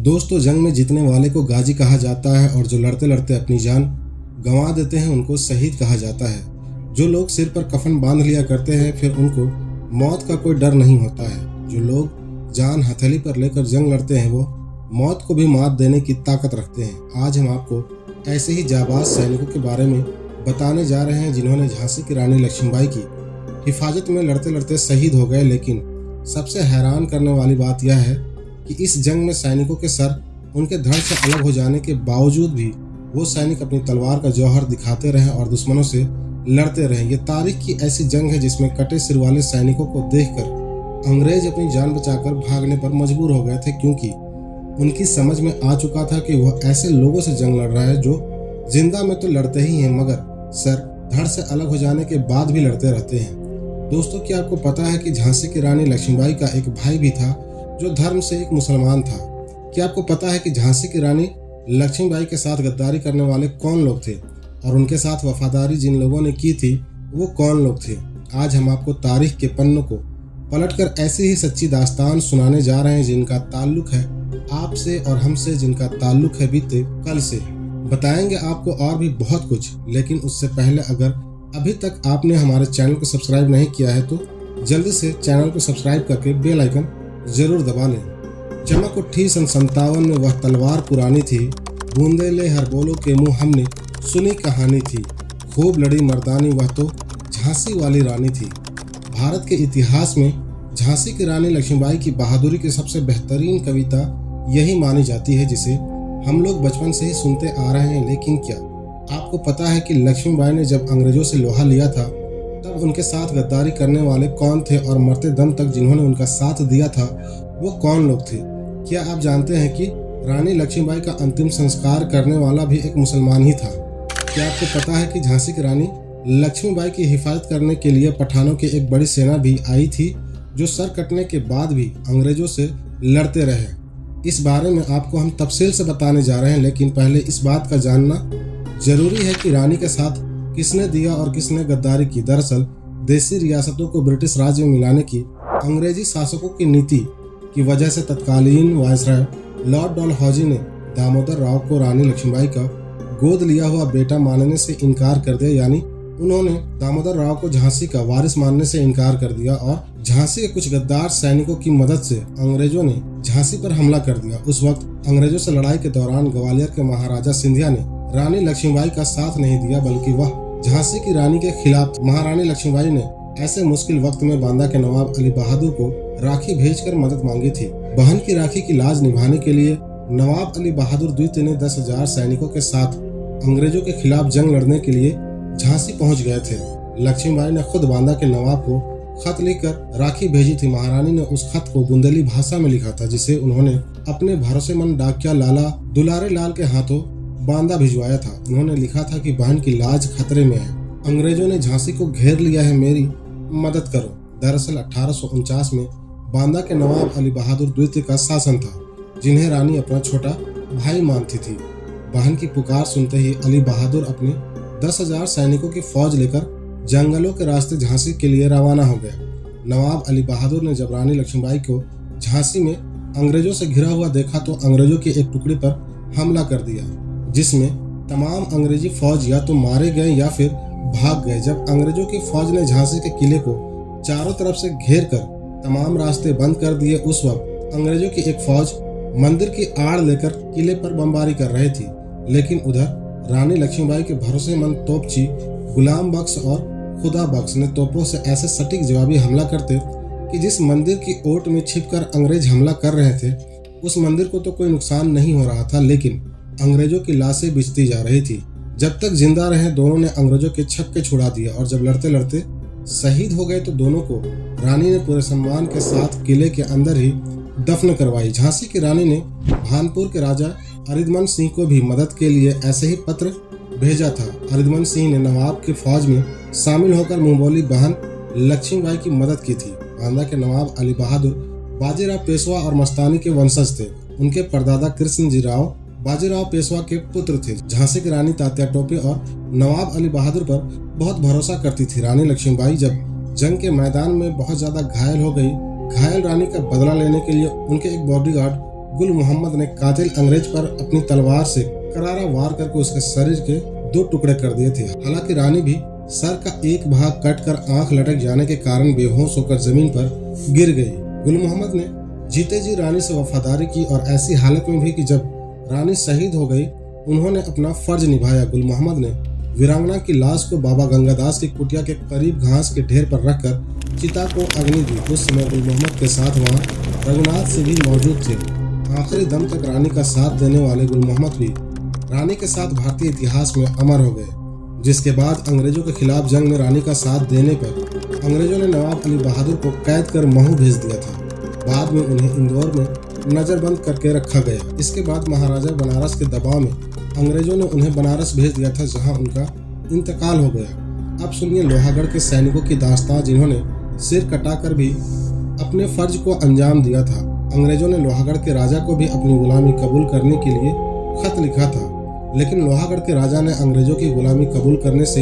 दोस्तों, जंग में जीतने वाले को गाजी कहा जाता है और जो लड़ते लड़ते अपनी जान गंवा देते हैं उनको शहीद कहा जाता है। जो लोग सिर पर कफन बांध लिया करते हैं फिर उनको मौत का कोई डर नहीं होता है। जो लोग जान हथेली पर लेकर जंग लड़ते हैं वो मौत को भी मात देने की ताकत रखते हैं। आज हम आपको ऐसे ही जाबाज सैनिकों के बारे में बताने जा रहे हैं जिन्होंने झांसी की रानी लक्ष्मीबाई की हिफाजत में लड़ते लड़ते शहीद हो गए। लेकिन सबसे हैरान करने वाली बात यह है कि इस जंग में सैनिकों के सर उनके धड़ से अलग हो जाने के बावजूद भी वो सैनिक अपनी तलवार का जौहर दिखाते रहे और दुश्मनों से लड़ते रहे। ये तारीख की ऐसी जंग है जिसमें कटे सिर वाले सैनिकों को देखकर अंग्रेज अपनी जान बचाकर भागने पर मजबूर हो गए थे, क्योंकि उनकी समझ में आ चुका था कि वह ऐसे लोगों से जंग लड़ रहा है जो जिंदा में तो लड़ते ही हैं मगर सर धड़ से अलग हो जाने के बाद भी लड़ते रहते हैं। दोस्तों, क्या आपको पता है कि झांसी की रानी लक्ष्मीबाई का एक भाई भी था जो धर्म से एक मुसलमान था? क्या आपको पता है कि झांसी की रानी लक्ष्मीबाई के साथ गद्दारी करने वाले कौन लोग थे और उनके साथ वफादारी जिन लोगों ने की थी वो कौन लोग थे? आज हम आपको तारीख के पन्नों को पलटकर ऐसी ही सच्ची दास्तान सुनाने जा रहे हैं जिनका ताल्लुक है आपसे और हमसे, जिनका ताल्लुक है बीते कल से। बताएंगे आपको और भी बहुत कुछ, लेकिन उससे पहले अगर अभी तक आपने हमारे चैनल को सब्सक्राइब नहीं किया है तो जल्दी से चैनल को सब्सक्राइब करके बेल आइकन जरूर दबा लें। चमक उठी सन 57 में वह तलवार पुरानी थी, बूंदेले हर बोलो के मुंह हमने सुनी कहानी थी। खूब लड़ी मर्दानी वह तो झांसी वाली रानी थी। भारत के इतिहास में झांसी की रानी लक्ष्मीबाई की बहादुरी की सबसे बेहतरीन कविता यही मानी जाती है जिसे हम लोग बचपन से ही सुनते आ रहे हैं। लेकिन क्या आपको पता है कि लक्ष्मीबाई ने जब अंग्रेजों से लोहा लिया था तब उनके साथ गद्दारी करने वाले कौन थे और मरते दम तक जिन्होंने उनका साथ दिया था वो कौन लोग थे? क्या आप जानते हैं कि रानी लक्ष्मीबाई का अंतिम संस्कार करने वाला भी एक मुसलमान ही था? क्या आपको पता है कि झांसी की रानी लक्ष्मीबाई की हिफाजत करने के लिए पठानों की एक बड़ी सेना भी आई थी जो सर कटने के बाद भी अंग्रेजों से लड़ते रहे? इस बारे में आपको हम तफसील से बताने जा रहे हैं, लेकिन पहले इस बात का जानना जरूरी है कि रानी के साथ किसने दिया और किसने गद्दारी की। दरअसल देसी रियासतों को ब्रिटिश राज्य में मिलाने की अंग्रेजी शासकों की नीति की वजह से तत्कालीन वायसराय लॉर्ड डलहौजी ने दामोदर राव को रानी लक्ष्मीबाई का गोद लिया हुआ बेटा मानने से इनकार कर दिया, यानी उन्होंने दामोदर राव को झांसी का वारिस मानने से इनकार कर दिया और झांसी के कुछ गद्दार सैनिकों की मदद से अंग्रेजों ने झांसी पर हमला कर दिया। उस वक्त अंग्रेजों से लड़ाई के दौरान ग्वालियर के महाराजा सिंधिया ने रानी लक्ष्मीबाई का साथ नहीं दिया, बल्कि वह झांसी की रानी के खिलाफ। महारानी लक्ष्मीबाई ने ऐसे मुश्किल वक्त में बांदा के नवाब अली बहादुर को राखी भेजकर मदद मांगी थी। बहन की राखी की लाज निभाने के लिए नवाब अली बहादुर द्वितीय ने 10,000 सैनिकों के साथ अंग्रेजों के खिलाफ जंग लड़ने के लिए झांसी पहुंच गए थे। लक्ष्मीबाई ने खुद बांदा के नवाब को खत लिखकर राखी भेजी थी। महारानी ने उस खत को बुंदेली भाषा में लिखा था जिसे उन्होंने अपने भरोसेमंद डाकिया लाला दुलारे लाल के हाथों बांदा भिजवाया था। उन्होंने लिखा था कि बहन की लाज खतरे में है, अंग्रेजों ने झांसी को घेर लिया है, मेरी मदद करो। दरअसल 1849 में बांदा के नवाब अली बहादुर द्वितीय का शासन था, जिन्हें रानी अपना छोटा भाई मानती थी। बहन की पुकार सुनते ही अली बहादुर अपने 10,000 सैनिकों की फौज लेकर जंगलों के रास्ते झांसी के लिए रवाना हो गया। नवाब अली बहादुर ने जब रानी लक्ष्मीबाई को झांसी में अंग्रेजों से घिरा हुआ देखा तो अंग्रेजों की एक टुकड़ी पर हमला कर दिया, जिसमें तमाम अंग्रेजी फौज या तो मारे गए या फिर भाग गए। जब अंग्रेजों की फौज ने झांसी के किले को चारों तरफ से घेर कर तमाम रास्ते बंद कर दिए, उस वक्त अंग्रेजों की एक फौज मंदिर की आड़ लेकर किले पर बमबारी कर रही थी। लेकिन उधर रानी लक्ष्मीबाई के भरोसेमंद तोपची गुलाम बख्श और खुदा बख्श ने तोपों से ऐसे सटीक जवाबी हमला करते कि जिस मंदिर की ओट में छिपकर अंग्रेज हमला कर रहे थे उस मंदिर को तो कोई नुकसान नहीं हो रहा था, लेकिन अंग्रेजों की लाशें बिछती जा रही थी। जब तक जिंदा रहे दोनों ने अंग्रेजों के छक्के छुड़ा दिए और जब लड़ते लड़ते शहीद हो गए तो दोनों को रानी ने पूरे सम्मान के साथ किले के अंदर ही दफन करवाई। झांसी की रानी ने भानपुर के राजा अरिदमन सिंह को भी मदद के लिए ऐसे ही पत्र भेजा था। अरिदमन सिंह ने नवाब की फौज में शामिल होकर मुंहबोली बहन लक्ष्मीबाई की मदद की थी। बांदा के नवाब अली बहादुर बाजीराव पेशवा और मस्तानी के वंशज थे। उनके परदादा कृष्णजी राव बाजीराव पेशवा के पुत्र थे। झांसी की रानी तात्या टोपे और नवाब अली बहादुर पर बहुत भरोसा करती थी। रानी लक्ष्मीबाई जब जंग के मैदान में बहुत ज्यादा घायल हो गई, घायल रानी का बदला लेने के लिए उनके एक बॉडीगार्ड गुल मोहम्मद ने कातिल अंग्रेज पर अपनी तलवार से करारा वार करके उसके शरीर के 2 टुकड़े कर दिए थे। हालांकि रानी भी सर का एक भाग कटकर आंख लटक जाने के कारण बेहोश होकर जमीन पर गिर गई। गुल मोहम्मद ने जीते जी रानी से वफादारी की और ऐसी हालत में भी कि जब रानी शहीद हो गई उन्होंने अपना फर्ज निभाया। गुल मोहम्मद ने वीरांगना की लाश को बाबा गंगादास की कुटिया के करीब घास के ढेर पर रखकर चिता को अग्नि दी। उस समय गुल मोहम्मद के साथ वहाँ रघुनाथ से भी मौजूद थे। आखिरी दम तक रानी का साथ देने वाले गुल मोहम्मद भी रानी के साथ भारतीय इतिहास में अमर हो गए। जिसके बाद अंग्रेजों के खिलाफ जंग में रानी का साथ देने पर अंग्रेजों ने नवाब अली बहादुर को कैद कर महू भेज दिया था। बाद में उन्हें इंदौर में नजरबंद करके रखा गया। इसके बाद महाराजा बनारस के दबाव में अंग्रेजों ने उन्हें बनारस भेज दिया था, जहां उनका इंतकाल हो गया। अब सुनिए लोहागढ़ के सैनिकों की दास्तां जिन्होंने सिर कटाकर भी अपने फर्ज को अंजाम दिया था। अंग्रेजों ने लोहागढ़ के राजा को भी अपनी गुलामी कबूल करने के लिए खत लिखा था, लेकिन लोहागढ़ के राजा ने अंग्रेजों की गुलामी कबूल करने से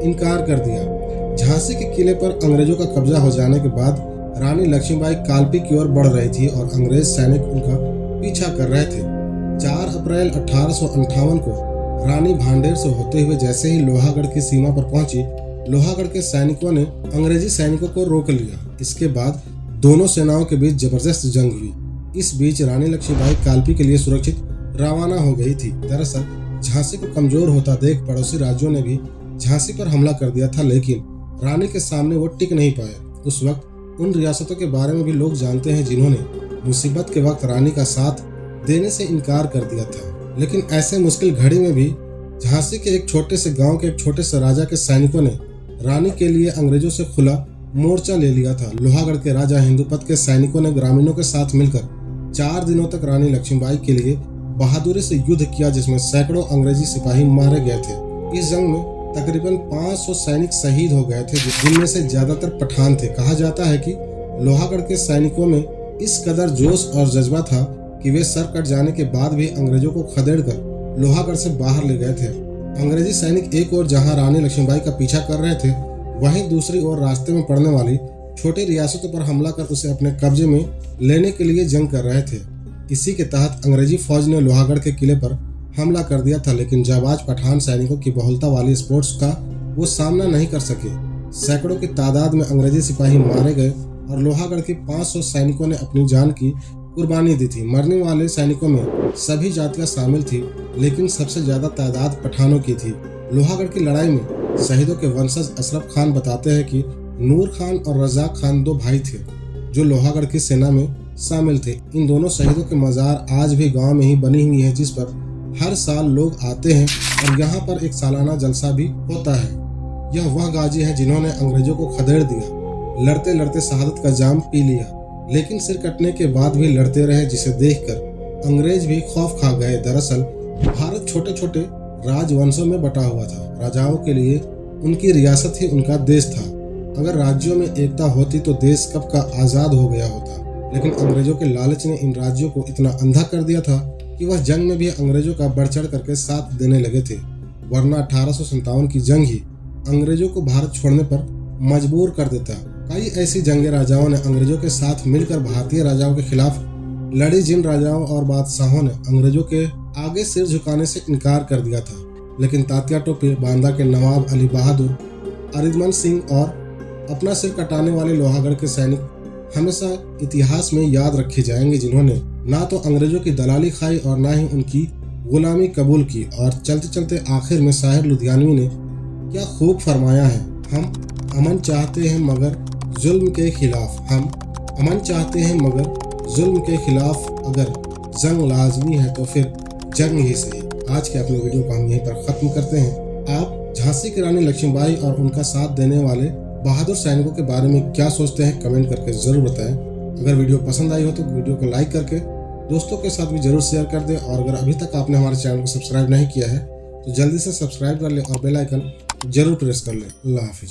इनकार कर दिया। झांसी के किले पर अंग्रेजों का कब्जा हो जाने के बाद रानी लक्ष्मीबाई कालपी की ओर बढ़ रही थी और अंग्रेज सैनिक उनका पीछा कर रहे थे। 4 अप्रैल 1858 को रानी भांडेर से होते हुए जैसे ही लोहागढ़ की सीमा पर पहुंची, लोहागढ़ के सैनिकों ने अंग्रेजी सैनिकों को रोक लिया। इसके बाद दोनों सेनाओं के बीच जबरदस्त जंग हुई। इस बीच रानी लक्ष्मीबाई कालपी के लिए सुरक्षित रवाना हो गई थी। दरअसल झांसी को कमजोर होता देख पड़ोसी राज्यों ने भी झांसी पर हमला कर दिया था, लेकिन रानी के सामने वो टिक नहीं पाए। उस वक्त उन रियासतों के बारे में भी लोग जानते हैं जिन्होंने मुसीबत के वक्त रानी का साथ देने से इनकार कर दिया था। लेकिन ऐसे मुश्किल घड़ी में भी झांसी के एक छोटे से गांव के एक छोटे से राजा के सैनिकों ने रानी के लिए अंग्रेजों से खुला मोर्चा ले लिया था। लोहागढ़ के राजा हिंदुपत के सैनिकों ने ग्रामीणों के साथ मिलकर 4 दिनों तक रानी लक्ष्मीबाई के लिए बहादुरी से युद्ध किया, जिसमें सैकड़ों अंग्रेजी सिपाही मारे गए थे। इस जंग में तकरीबन 500 सैनिक शहीद हो गए थे, जिनमें से ज्यादातर पठान थे। कहा जाता है कि लोहागढ़ के सैनिकों में इस कदर जोश और जज्बा था कि वे सर कट जाने के बाद भी अंग्रेजों को खदेड़कर लोहागढ़ से बाहर ले गए थे। अंग्रेजी सैनिक एक ओर जहां रानी लक्ष्मीबाई का पीछा कर रहे थे, वहीं दूसरी ओर रास्ते में पड़ने वाली छोटी रियासतों पर हमला कर उसे अपने कब्जे में लेने के लिए जंग कर रहे थे। इसी के तहत अंग्रेजी फौज ने लोहागढ़ के किले पर हमला कर दिया था, लेकिन जाबाज पठान सैनिकों की बहुलता वाली स्पोर्ट्स का वो सामना नहीं कर सके। सैकड़ों की तादाद में अंग्रेजी सिपाही मारे गए और लोहागढ़ के 500 सैनिकों ने अपनी जान की कुर्बानी दी थी। मरने वाले सैनिकों में सभी जातियां शामिल थी, लेकिन सबसे ज्यादा तादाद पठानों की थी। लोहागढ़ की लड़ाई में शहीदों के वंशज अशरफ खान बताते हैं कि नूर खान और रजाक खान 2 भाई थे जो लोहागढ़ की सेना में शामिल थे। इन दोनों शहीदों के मजार आज भी गांव में ही बनी हुई है, जिस पर हर साल लोग आते हैं और यहाँ पर एक सालाना जलसा भी होता है। यह वह गाजी है जिन्होंने अंग्रेजों को खदेड़ दिया, लड़ते लड़ते शहादत का जाम पी लिया, लेकिन सिर कटने के बाद भी लड़ते रहे, जिसे देखकर अंग्रेज भी खौफ खा गए। दरअसल भारत छोटे छोटे राजवंशों में बटा हुआ था। राजाओं के लिए उनकी रियासत ही उनका देश था। अगर राज्यों में एकता होती तो देश कब का आजाद हो गया होता, लेकिन अंग्रेजों के लालच ने इन राज्यों को इतना अंधा कर दिया था कि वह जंग में भी अंग्रेजों का बढ़ चढ़ करके साथ देने लगे थे। वरना 1857 की जंग ही अंग्रेजों को भारत छोड़ने पर मजबूर कर देता। कई ऐसी जंगे राजाओं ने अंग्रेजों के साथ मिलकर भारतीय राजाओं के खिलाफ लड़ी, जिन राजाओं और बादशाहों ने अंग्रेजों के आगे सिर झुकाने से इनकार कर दिया था। लेकिन तात्या टोपे, बांदा के नवाब अली बहादुर, अरिमर्द सिंह और अपना सिर कटाने वाले लोहागढ़ के सैनिक हमेशा इतिहास में याद रखे जाएंगे, जिन्होंने ना तो अंग्रेजों की दलाली खाई और ना ही उनकी गुलामी कबूल की। और चलते चलते आखिर में शायर लुधियानवी ने क्या खूब फरमाया है, हम अमन चाहते हैं मगर जुल्म के खिलाफ, हम अमन चाहते हैं मगर जुल्म के खिलाफ, अगर जंग लाजमी है तो फिर जंग ही सही। आज के अपने वीडियो को हम यहीं पर खत्म करते हैं। आप झांसी की रानी लक्ष्मीबाई और उनका साथ देने वाले बहादुर सैनिकों के बारे में क्या सोचते हैं, कमेंट करके जरूर बताएं। अगर वीडियो पसंद आई हो तो वीडियो को लाइक करके दोस्तों के साथ भी जरूर शेयर कर दें, और अगर अभी तक आपने हमारे चैनल को सब्सक्राइब नहीं किया है तो जल्दी से सब्सक्राइब कर ले और बेल आइकन जरूर प्रेस कर ले। अल्लाह हाफिज।